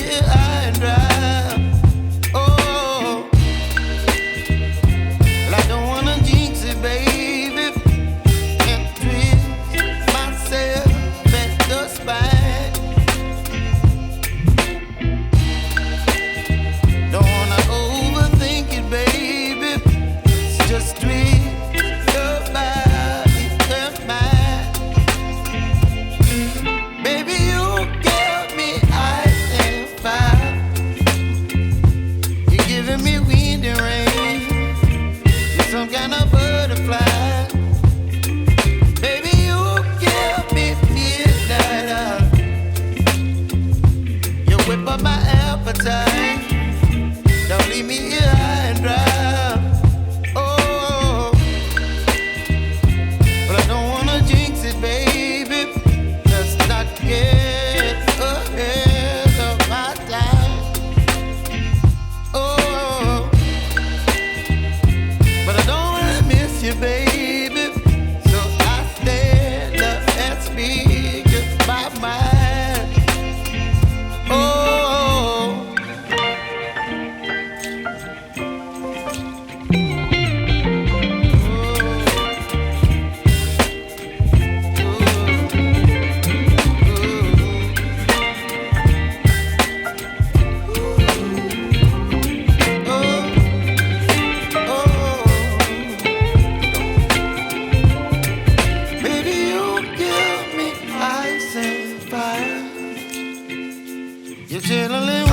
here high and dry. Oh, well, I don't wanna jinx it, baby, and twist myself at the spine. Don't wanna overthink it, baby. It's just twist your body and mine. Baby, you give me ice and fire. You're giving me wind and rain. You're some kind of butterfly. Baby, you give me midnight. You whip up my appetite. Don't leave me here high and dry. Oh, but I don't wanna jinx it, baby. Let's not get ahead of my time. Oh, but I don't wanna miss you, baby. So I stand up and speak my mind. Oh. Baby, you give me ice and fire. You're chilling